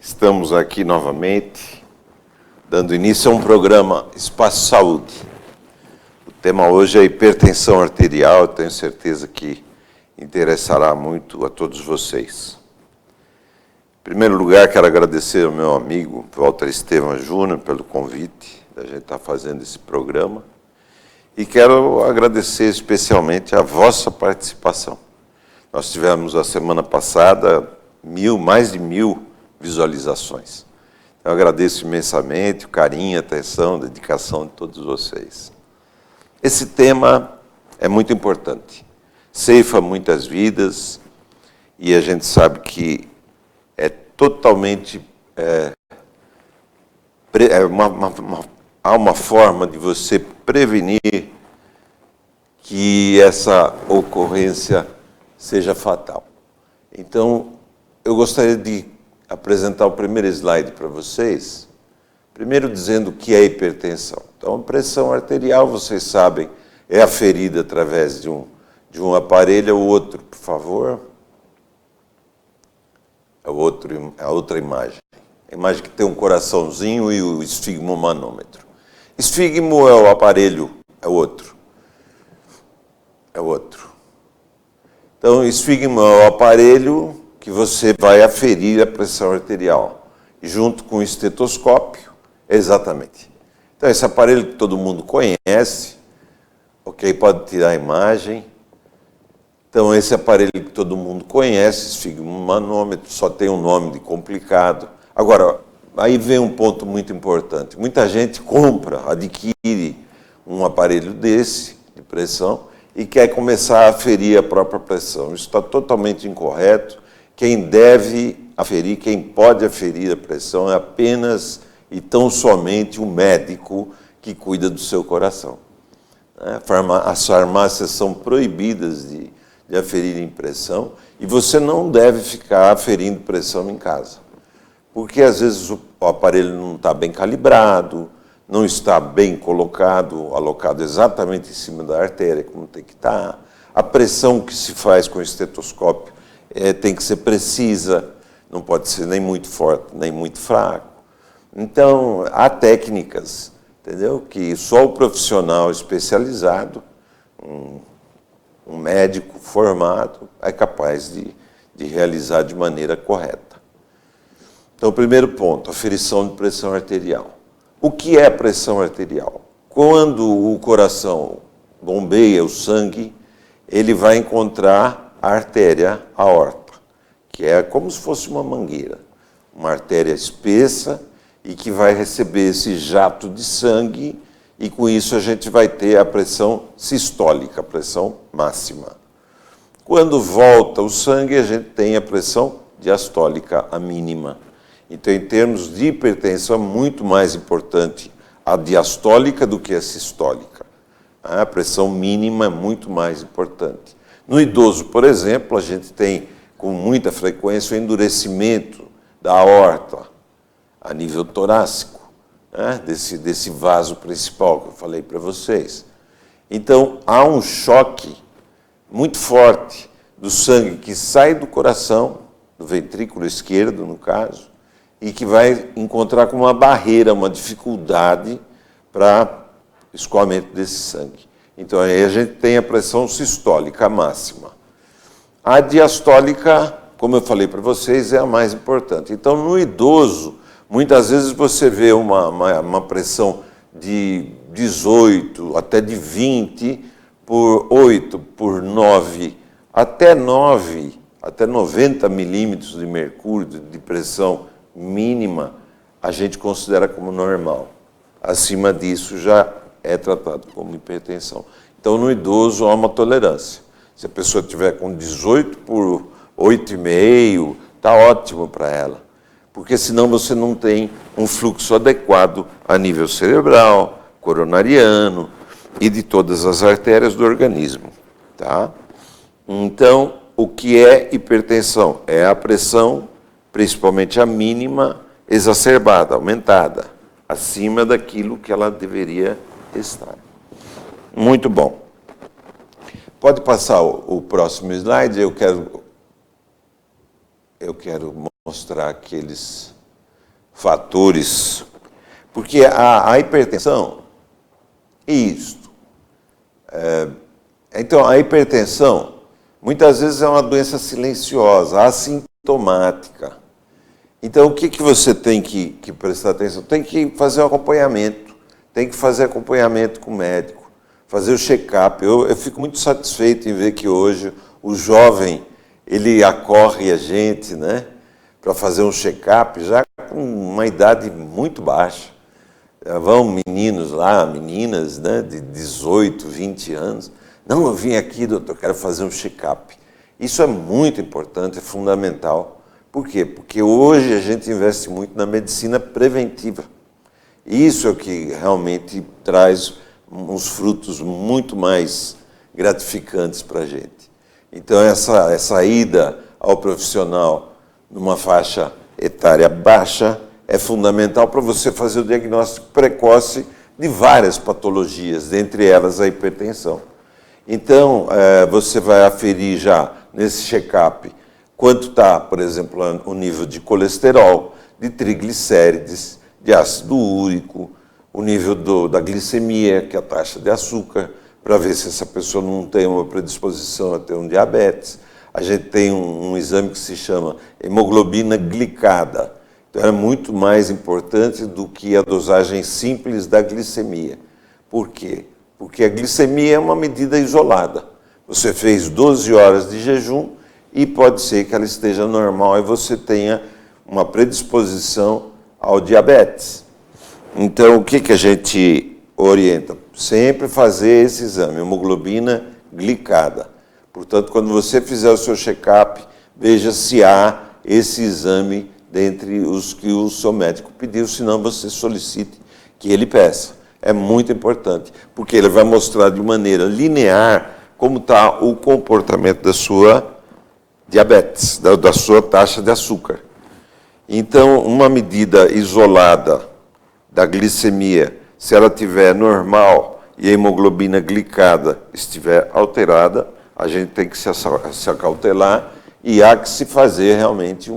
Estamos aqui novamente, dando início a um programa Espaço Saúde. O tema hoje é hipertensão arterial, eu tenho certeza que interessará muito a todos vocês. Em primeiro lugar, quero agradecer ao meu amigo Walter Estevam Júnior pelo convite, da gente estar fazendo esse programa. E quero agradecer especialmente a vossa participação. Nós tivemos a semana passada mais de 1000 visualizações. Eu agradeço imensamente o carinho, a atenção, a dedicação de todos vocês. Esse tema é muito importante. Ceifa muitas vidas e a gente sabe que é totalmente... há uma forma de você prevenir que essa ocorrência seja fatal. Então, eu gostaria de apresentar o primeiro slide para vocês, primeiro dizendo o que é hipertensão. Então, a pressão arterial, vocês sabem, é aferida através de um aparelho. O outro, por favor. A outra imagem. A imagem que tem um coraçãozinho e o esfigmomanômetro. Esfigmo é o aparelho, é o outro. É o outro. Então, o esfigmo é o aparelho que você vai aferir a pressão arterial. E junto com o estetoscópio, exatamente. Então, esse aparelho que todo mundo conhece, ok, pode tirar a imagem. Então, esse aparelho que todo mundo conhece, esfigmomanômetro, só tem um nome de complicado. Agora, aí vem um ponto muito importante. Muita gente adquire um aparelho desse, de pressão, e quer começar a aferir a própria pressão. Isso está totalmente incorreto. Quem deve aferir, quem pode aferir a pressão é apenas e tão somente o médico que cuida do seu coração. As farmácias são proibidas de aferirem pressão e você não deve ficar aferindo pressão em casa. Porque às vezes o aparelho não está bem calibrado, não está bem alocado exatamente em cima da artéria, como tem que estar. A pressão que se faz com o estetoscópio tem que ser precisa, não pode ser nem muito forte, nem muito fraco. Então, há técnicas, entendeu? Que só o profissional especializado, um médico formado, é capaz de realizar de maneira correta. Então, o primeiro ponto, aferição de pressão arterial. O que é pressão arterial? Quando o coração bombeia o sangue, ele vai encontrar a artéria aorta, que é como se fosse uma mangueira, uma artéria espessa e que vai receber esse jato de sangue e com isso a gente vai ter a pressão sistólica, a pressão máxima. Quando volta o sangue, a gente tem a pressão diastólica, a mínima. Então, em termos de hipertensão, é muito mais importante a diastólica do que a sistólica. A pressão mínima é muito mais importante. No idoso, por exemplo, a gente tem com muita frequência o endurecimento da aorta a nível torácico, desse vaso principal que eu falei para vocês. Então, há um choque muito forte do sangue que sai do coração, do ventrículo esquerdo, no caso, e que vai encontrar com uma barreira, uma dificuldade para o escoamento desse sangue. Então, aí a gente tem a pressão sistólica máxima. A diastólica, como eu falei para vocês, é a mais importante. Então, no idoso, muitas vezes você vê uma pressão de 18, até de 20, por 8, por 9, até 9, até 90 milímetros de mercúrio de pressão mínima, a gente considera como normal. Acima disso, já é tratado como hipertensão. Então, no idoso, há uma tolerância. Se a pessoa tiver com 18 por 8,5, está ótimo para ela. Porque senão você não tem um fluxo adequado a nível cerebral, coronariano e de todas as artérias do organismo. Tá? Então, o que é hipertensão? É a pressão, principalmente a mínima, exacerbada, aumentada, acima daquilo que ela deveria estar. Muito bom. Pode passar o próximo slide. Eu quero mostrar aqueles fatores, porque a hipertensão é isto. Então, a hipertensão, muitas vezes é uma doença silenciosa, assintomática. Então, o que você tem que prestar atenção? Tem que fazer um acompanhamento, tem que fazer acompanhamento com o médico, fazer o check-up. Eu fico muito satisfeito em ver que hoje o jovem, ele acorre a gente, né, para fazer um check-up já com uma idade muito baixa. Vão meninos lá, meninas, né, de 18, 20 anos. Não, eu vim aqui, doutor, quero fazer um check-up. Isso é muito importante, é fundamental. Por quê? Porque hoje a gente investe muito na medicina preventiva. Isso é o que realmente traz uns frutos muito mais gratificantes para a gente. Então, essa ida ao profissional numa faixa etária baixa é fundamental para você fazer o diagnóstico precoce de várias patologias, dentre elas a hipertensão. Então, você vai aferir já nesse check-up quanto está, por exemplo, o nível de colesterol, de triglicérides, de ácido úrico, o nível da glicemia, que é a taxa de açúcar, para ver se essa pessoa não tem uma predisposição a ter um diabetes. A gente tem um exame que se chama hemoglobina glicada. Então, é muito mais importante do que a dosagem simples da glicemia. Por quê? Porque a glicemia é uma medida isolada. Você fez 12 horas de jejum e pode ser que ela esteja normal e você tenha uma predisposição ao diabetes. Então, o que a gente orienta? Sempre fazer esse exame, hemoglobina glicada. Portanto, quando você fizer o seu check-up, veja se há esse exame dentre os que o seu médico pediu, senão você solicite que ele peça. É muito importante, porque ele vai mostrar de maneira linear como está o comportamento da sua diabetes, da sua taxa de açúcar. Então, uma medida isolada da glicemia, se ela estiver normal e a hemoglobina glicada estiver alterada, a gente tem que se acautelar e há que se fazer realmente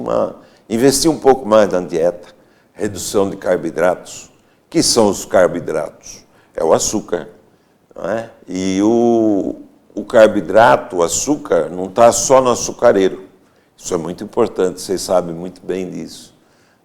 investir um pouco mais na dieta, redução de carboidratos. O que são os carboidratos? É o açúcar, não é? E o carboidrato, o açúcar, não está só no açucareiro. Isso é muito importante, vocês sabem muito bem disso.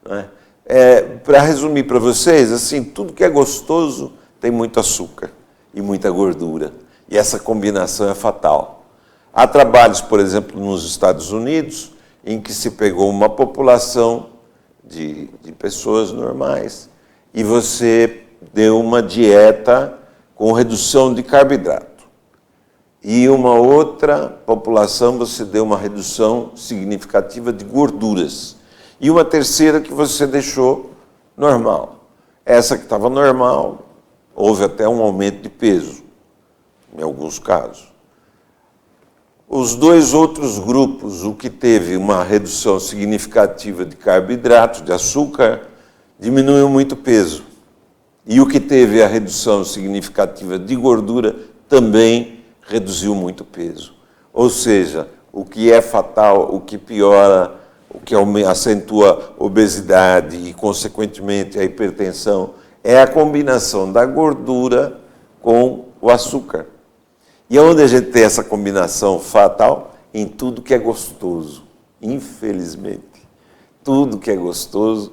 Não é? Para resumir para vocês, assim, tudo que é gostoso tem muito açúcar e muita gordura. E essa combinação é fatal. Há trabalhos, por exemplo, nos Estados Unidos, em que se pegou uma população de pessoas normais e você deu uma dieta com redução de carboidrato. E uma outra população você deu uma redução significativa de gorduras. E uma terceira que você deixou normal. Essa que estava normal, houve até um aumento de peso, em alguns casos. Os dois outros grupos, o que teve uma redução significativa de carboidrato, de açúcar, diminuiu muito peso. E o que teve a redução significativa de gordura também reduziu muito peso. Ou seja, o que é fatal, o que piora, o que acentua a obesidade e, consequentemente, a hipertensão, é a combinação da gordura com o açúcar. E onde a gente tem essa combinação fatal? Em tudo que é gostoso, infelizmente. Tudo que é gostoso,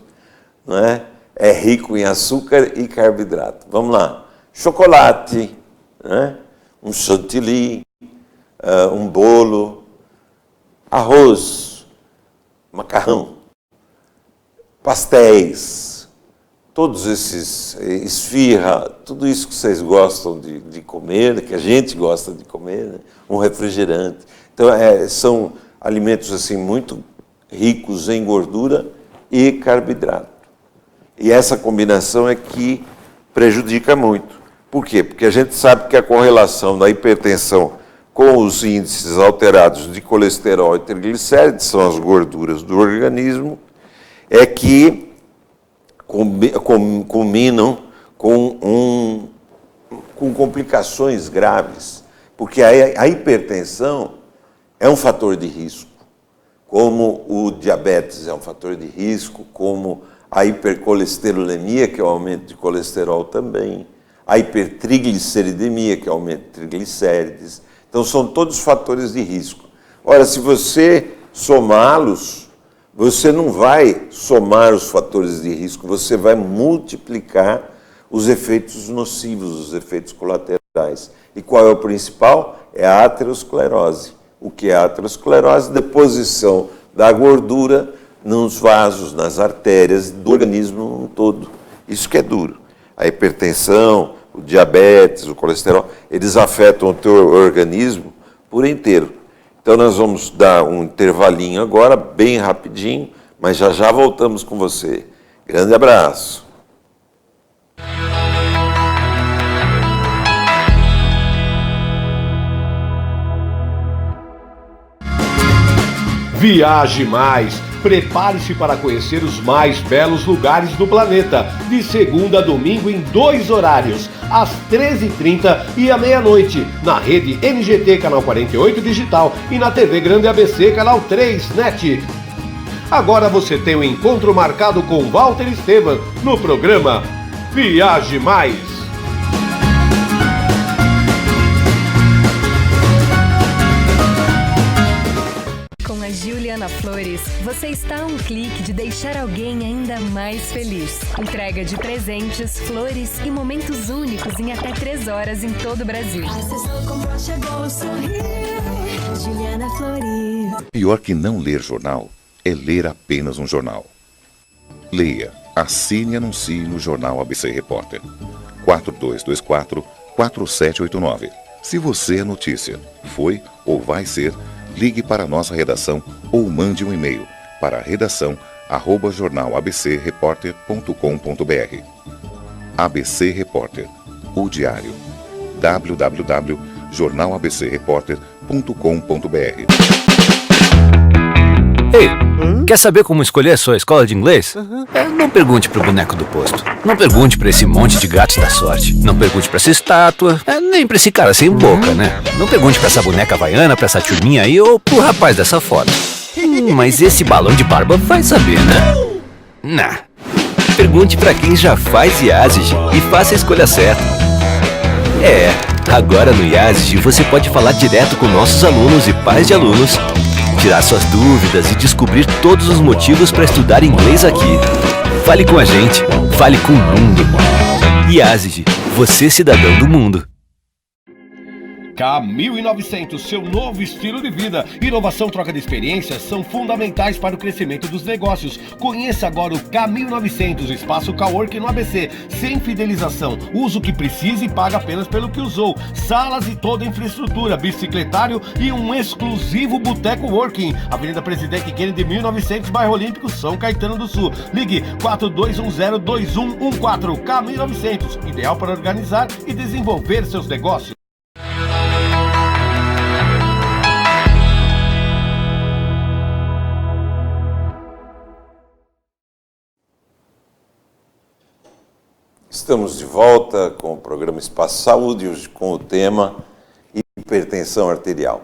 não é? É rico em açúcar e carboidrato. Vamos lá. Chocolate, né? Um chantilly, um bolo, arroz, macarrão, pastéis, todos esses, esfirra, tudo isso que vocês gostam de comer, que a gente gosta de comer, né? Um refrigerante. Então, são alimentos assim muito ricos em gordura e carboidrato. E essa combinação é que prejudica muito. Por quê? Porque a gente sabe que a correlação da hipertensão com os índices alterados de colesterol e triglicérides, são as gorduras do organismo, é que culminam com complicações graves. Porque a hipertensão é um fator de risco, como o diabetes é um fator de risco, como A hipercolesterolemia, que é o aumento de colesterol também. A hipertrigliceridemia, que é o aumento de triglicérides. Então, são todos fatores de risco. Ora, se você somá-los, você não vai somar os fatores de risco, você vai multiplicar os efeitos nocivos, os efeitos colaterais. E qual é o principal? É a aterosclerose. O que é a aterosclerose? Deposição da gordura nos vasos, nas artérias do organismo todo. Isso que é duro. A hipertensão, o diabetes, o colesterol, eles afetam o teu organismo por inteiro. Então nós vamos dar um intervalinho agora, bem rapidinho, mas já já voltamos com você. Grande abraço. Viaje mais! Prepare-se para conhecer os mais belos lugares do planeta, de segunda a domingo em 2 horários, às 13h30 e à meia-noite, na rede NGT Canal 48 Digital e na TV Grande ABC Canal 3 NET. Agora você tem um encontro marcado com Walter Esteban no programa Viaje Mais. Juliana Flores, você está a um clique de deixar alguém ainda mais feliz. Entrega de presentes, flores e momentos únicos em até 3 horas em todo o Brasil. Juliana Flores. Pior que não ler jornal é ler apenas um jornal. Leia, assine e anuncie no Jornal ABC Repórter. 4224-4789. Se você é notícia, foi ou vai ser, ligue para a nossa redação ou mande um e-mail para redação@jornalabcreporter.com.br. ABC Repórter, o diário. www.jornalabcreporter.com.br. Ei, quer saber como escolher a sua escola de inglês? Não pergunte pro boneco do posto. Não pergunte pra esse monte de gatos da sorte. Não pergunte pra essa estátua. Nem pra esse cara sem boca, né? Não pergunte pra essa boneca havaiana, pra essa turminha aí ou pro rapaz dessa foto. Mas esse balão de barba vai saber, né? Nah. Pergunte pra quem já faz IASIG e faça a escolha certa. Agora no IASIG você pode falar direto com nossos alunos e pais de alunos, tirar suas dúvidas e descobrir todos os motivos para estudar inglês aqui. Fale com a gente, fale com o mundo. IASIG, você cidadão do mundo. K1900, seu novo estilo de vida. Inovação, troca de experiências são fundamentais para o crescimento dos negócios. Conheça agora o K1900, espaço coworking no ABC. Sem fidelização, usa o que precisa e paga apenas pelo que usou. Salas e toda a infraestrutura, bicicletário e um exclusivo boteco working. Avenida Presidente Kennedy 1900, bairro Olímpico, São Caetano do Sul. Ligue 4210-2114. K1900, ideal para organizar e desenvolver seus negócios. Estamos de volta com o programa Espaço Saúde, hoje com o tema hipertensão arterial.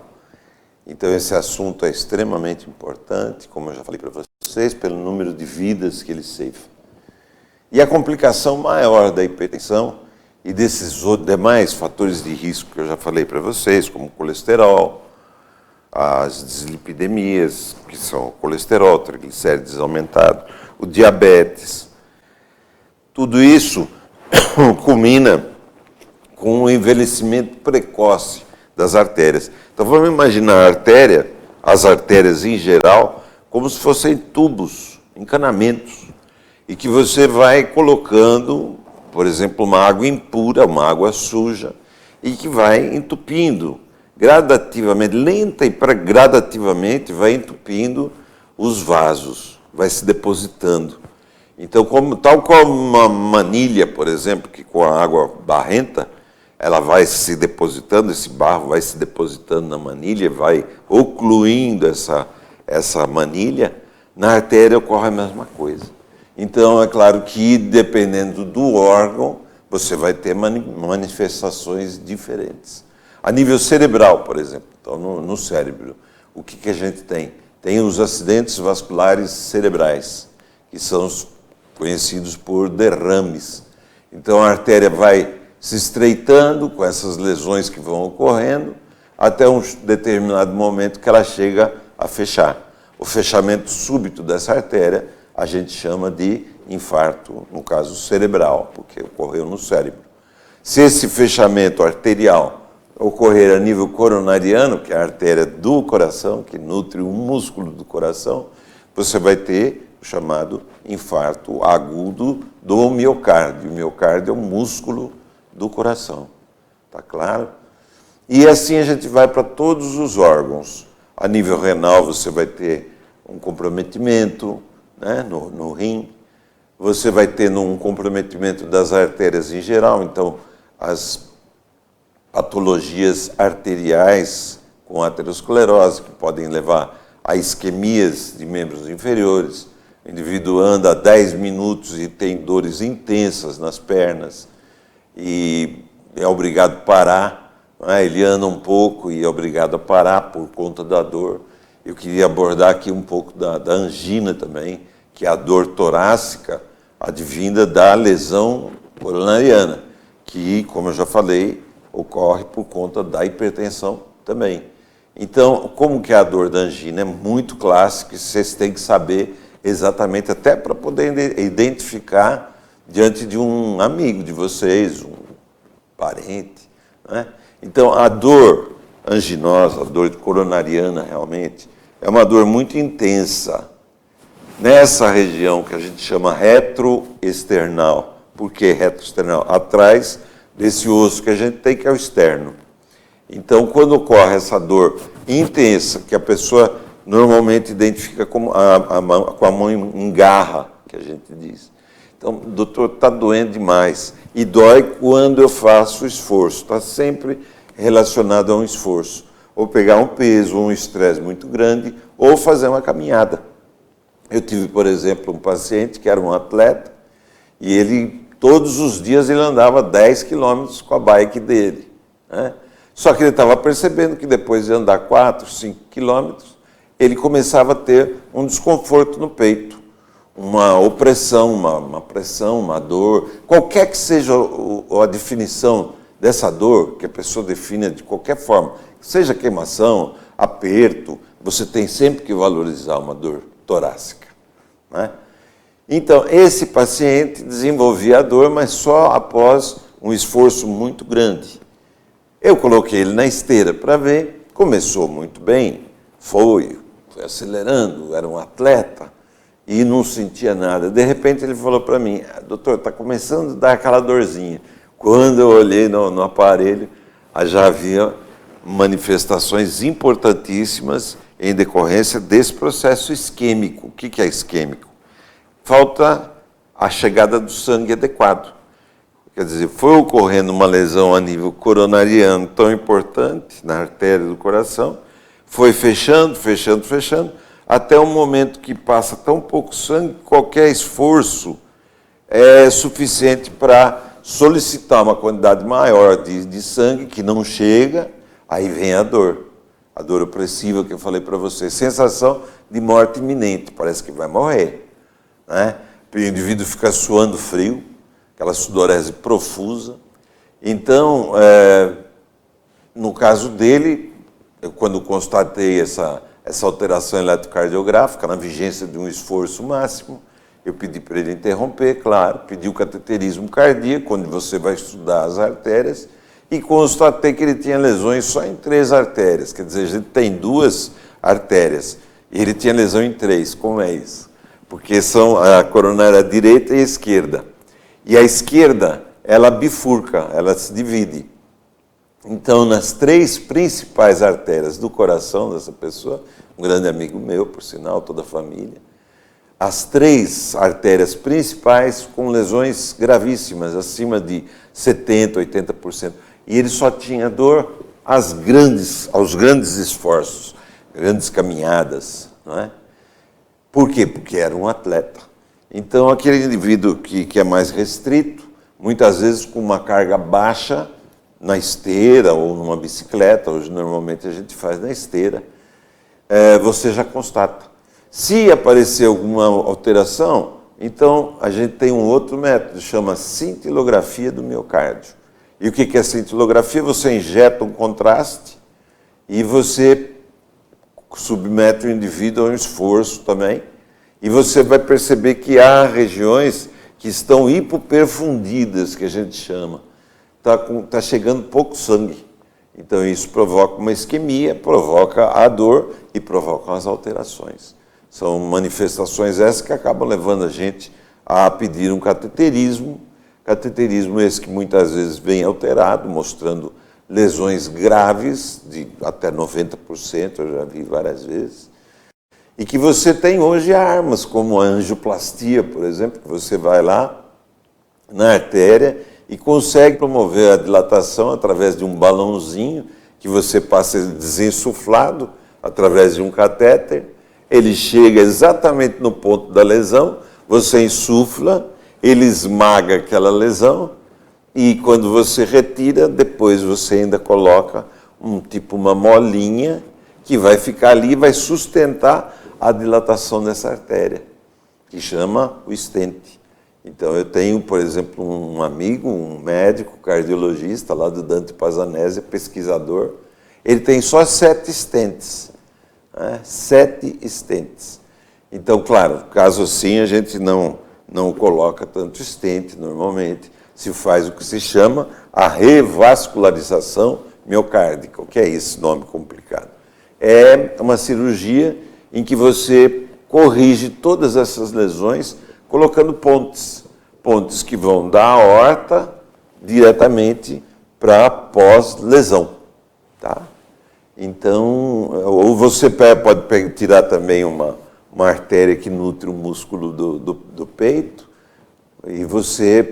Então esse assunto é extremamente importante, como eu já falei para vocês, pelo número de vidas que ele ceifa. E a complicação maior da hipertensão e desses demais fatores de risco que eu já falei para vocês, como o colesterol, as dislipidemias, que são o colesterol, triglicérides aumentados, o diabetes, tudo isso culmina com o envelhecimento precoce das artérias. Então vamos imaginar a artéria, as artérias em geral, como se fossem tubos, encanamentos, e que você vai colocando, por exemplo, uma água impura, uma água suja, e que vai entupindo gradativamente, lenta e gradativamente vai entupindo os vasos, vai se depositando. Então, tal como uma manilha, por exemplo, que com a água barrenta, ela vai se depositando, esse barro vai se depositando na manilha, vai ocluindo essa manilha, na artéria ocorre a mesma coisa. Então, é claro que, dependendo do órgão, você vai ter manifestações diferentes. A nível cerebral, por exemplo, então, no cérebro, o que a gente tem? Tem os acidentes vasculares cerebrais, que são conhecidos por derrames. Então a artéria vai se estreitando com essas lesões que vão ocorrendo, até um determinado momento que ela chega a fechar. O fechamento súbito dessa artéria a gente chama de infarto, no caso cerebral, porque ocorreu no cérebro. Se esse fechamento arterial ocorrer a nível coronariano, que é a artéria do coração, que nutre o músculo do coração, você vai ter o chamado infarto agudo do miocárdio. O miocárdio é o músculo do coração. Tá claro? E assim a gente vai para todos os órgãos. A nível renal você vai ter um comprometimento, né, no rim. Você vai ter um comprometimento das artérias em geral. Então, as patologias arteriais com aterosclerose, que podem levar a isquemias de membros inferiores. O indivíduo anda 10 minutos e tem dores intensas nas pernas e é obrigado a parar, né? Ele anda um pouco e é obrigado a parar por conta da dor. Eu queria abordar aqui um pouco da angina também, que é a dor torácica advinda da lesão coronariana, que, como eu já falei, ocorre por conta da hipertensão também. Então, como que é a dor da angina? É muito clássico e vocês têm que saber exatamente, até para poder identificar diante de um amigo de vocês, um parente, né? Então, a dor anginosa, a dor coronariana, realmente, é uma dor muito intensa nessa região que a gente chama retroesternal. Por que retroesternal? Atrás desse osso que a gente tem, que é o externo. Então, quando ocorre essa dor intensa, que a pessoa normalmente identifica com a mão em garra, que a gente diz. Então, doutor, está doendo demais. E dói quando eu faço esforço. Está sempre relacionado a um esforço. Ou pegar um peso, ou um estresse muito grande, ou fazer uma caminhada. Eu tive, por exemplo, um paciente que era um atleta, e ele, todos os dias, ele andava 10 quilômetros com a bike dele, né? Só que ele estava percebendo que depois de andar 4, 5 quilômetros, ele começava a ter um desconforto no peito, uma opressão, uma pressão, uma dor, qualquer que seja a definição dessa dor, que a pessoa defina de qualquer forma, seja queimação, aperto, você tem sempre que valorizar uma dor torácica, né? Então, esse paciente desenvolvia a dor, mas só após um esforço muito grande. Eu coloquei ele na esteira para ver, começou muito bem, foi acelerando, era um atleta e não sentia nada. De repente ele falou para mim: doutor, está começando a dar aquela dorzinha. Quando eu olhei no aparelho, já havia manifestações importantíssimas em decorrência desse processo isquêmico. O que é isquêmico? Falta a chegada do sangue adequado. Quer dizer, foi ocorrendo uma lesão a nível coronariano tão importante, na artéria do coração, foi fechando, até o momento que passa tão pouco sangue, qualquer esforço é suficiente para solicitar uma quantidade maior de sangue, que não chega, aí vem a dor opressiva que eu falei para você, sensação de morte iminente, parece que vai morrer, né? O indivíduo fica suando frio, aquela sudorese profusa. Então, no caso dele, eu, quando constatei essa alteração eletrocardiográfica, na vigência de um esforço máximo, eu pedi para ele interromper, claro, pedi o cateterismo cardíaco, onde você vai estudar as artérias, e constatei que ele tinha lesões só em 3 artérias, quer dizer, a gente tem 2 artérias, e ele tinha lesão em 3, como é isso? Porque são a coronária direita e a esquerda. E a esquerda, ela bifurca, ela se divide. Então, nas 3 principais artérias do coração dessa pessoa, um grande amigo meu, por sinal, toda a família, as 3 artérias principais com lesões gravíssimas, acima de 70%, 80%. E ele só tinha dor aos grandes esforços, grandes caminhadas, não é? Por quê? Porque era um atleta. Então, aquele indivíduo que é mais restrito, muitas vezes com uma carga baixa na esteira ou numa bicicleta, hoje normalmente a gente faz na esteira, você já constata. Se aparecer alguma alteração, Então, a gente tem um outro método, chama cintilografia do miocárdio. E o que é cintilografia? Você injeta um contraste e você submete o indivíduo a um esforço também, e você vai perceber que há regiões que estão hipoperfundidas, que a gente chama. Tá chegando pouco sangue. Então isso provoca uma isquemia, provoca a dor e provoca as alterações. São manifestações essas que acabam levando a gente a pedir um cateterismo. Cateterismo esse que muitas vezes vem alterado, mostrando lesões graves, de até 90%, eu já vi várias vezes. E que você tem hoje armas, como a angioplastia, por exemplo, que você vai lá na artéria e consegue promover a dilatação através de um balãozinho que você passa desinsuflado através de um catéter. Ele chega exatamente no ponto da lesão, você insufla, ele esmaga aquela lesão e quando você retira, depois você ainda coloca uma molinha que vai ficar ali e vai sustentar a dilatação dessa artéria, que chama o stent. Então eu tenho, por exemplo, um amigo, um médico cardiologista lá do Dante Pazzanese, pesquisador, ele tem só 7 stents, né? 7 stents. Então, claro, caso assim, a gente não coloca tanto stent, normalmente se faz o que se chama a revascularização miocárdica. O que é esse nome complicado? É uma cirurgia em que você corrige todas essas lesões colocando pontes que vão da aorta diretamente para pós-lesão, tá? Então, ou você pode tirar também uma artéria que nutre o músculo do peito, e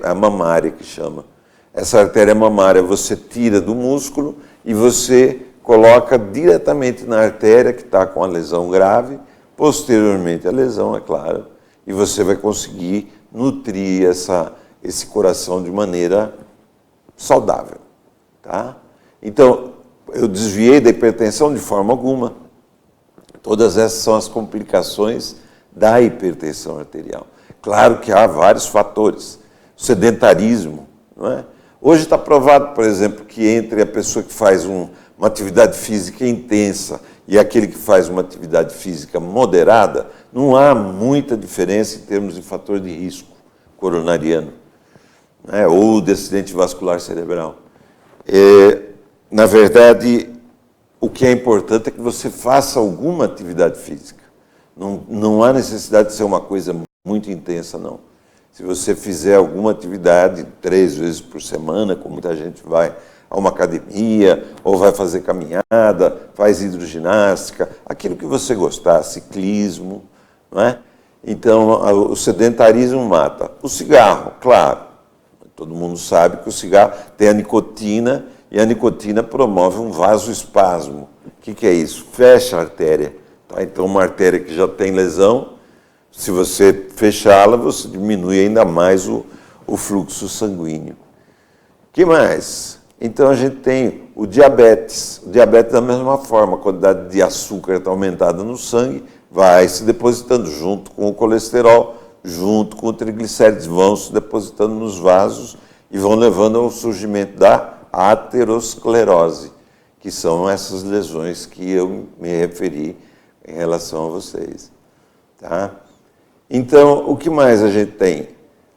a mamária que chama. Essa artéria mamária você tira do músculo e você coloca diretamente na artéria que está com a lesão grave, posteriormente a lesão, é claro, e você vai conseguir nutrir esse coração de maneira saudável, tá? Então, eu desviei da hipertensão de forma alguma. Todas essas são as complicações da hipertensão arterial. Claro que há vários fatores. O sedentarismo, não é? Hoje está provado, por exemplo, que entre a pessoa que faz uma atividade física intensa e aquele que faz uma atividade física moderada, não há muita diferença em termos de fator de risco coronariano, né? Ou de acidente vascular cerebral. Na verdade, o que é importante é que você faça alguma atividade física. Não há necessidade de ser uma coisa muito intensa, não. Se você fizer alguma atividade 3 vezes por semana, como muita gente vai a uma academia, ou vai fazer caminhada, faz hidroginástica, aquilo que você gostar, ciclismo, não é? Então, o sedentarismo mata. O cigarro, claro, todo mundo sabe que o cigarro tem a nicotina, e a nicotina promove um vasoespasmo. O que é isso? Fecha a artéria. Tá? Então, uma artéria que já tem lesão, se você fechá-la, você diminui ainda mais o fluxo sanguíneo. O que mais? Então, a gente tem o diabetes. O diabetes, da mesma forma, a quantidade de açúcar está aumentada no sangue, vai se depositando junto com o colesterol, junto com o triglicérides, vão se depositando nos vasos e vão levando ao surgimento da aterosclerose, que são essas lesões que eu me referi em relação a vocês. Tá? Então, o que mais a gente tem?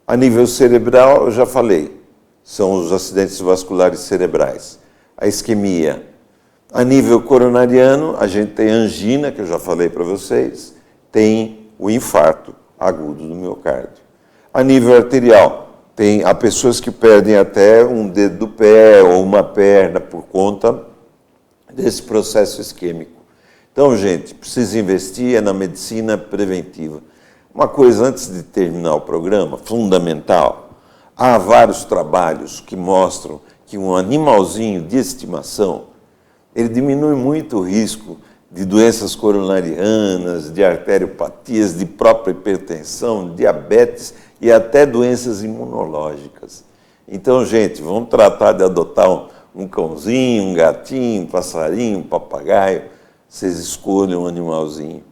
A nível cerebral, eu já falei, são os acidentes vasculares cerebrais, a isquemia. A nível coronariano, a gente tem angina, que eu já falei para vocês, tem o infarto agudo do miocárdio. A nível arterial, há pessoas que perdem até um dedo do pé ou uma perna por conta desse processo isquêmico. Então, gente, precisa investir na medicina preventiva. Uma coisa, antes de terminar o programa, fundamental, há vários trabalhos que mostram que um animalzinho de estimação, ele diminui muito o risco de doenças coronarianas, de arteriopatias, de própria hipertensão, diabetes e até doenças imunológicas. Então, gente, vamos tratar de adotar um cãozinho, um gatinho, um passarinho, um papagaio. Vocês escolham um animalzinho.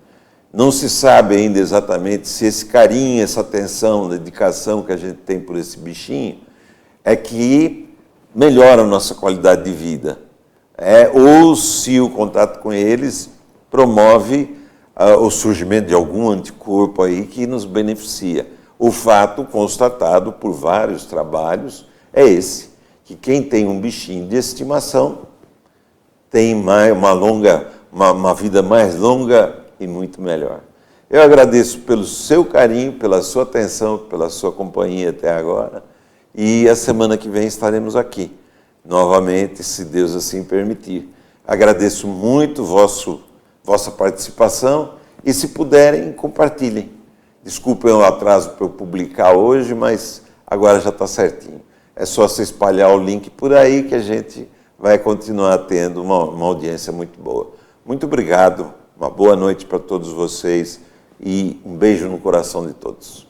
Não se sabe ainda exatamente se esse carinho, essa atenção, dedicação que a gente tem por esse bichinho é que melhora a nossa qualidade de vida. Ou se o contato com eles promove o surgimento de algum anticorpo aí que nos beneficia. O fato constatado por vários trabalhos é esse, que quem tem um bichinho de estimação tem uma vida mais longa e muito melhor. Eu agradeço pelo seu carinho, pela sua atenção, pela sua companhia até agora. E a semana que vem estaremos aqui, novamente, se Deus assim permitir. Agradeço muito vossa participação e, se puderem, compartilhem. Desculpem o atraso para eu publicar hoje, mas agora já está certinho. É só se espalhar o link por aí que a gente vai continuar tendo uma audiência muito boa. Muito obrigado, uma boa noite para todos vocês e um beijo no coração de todos.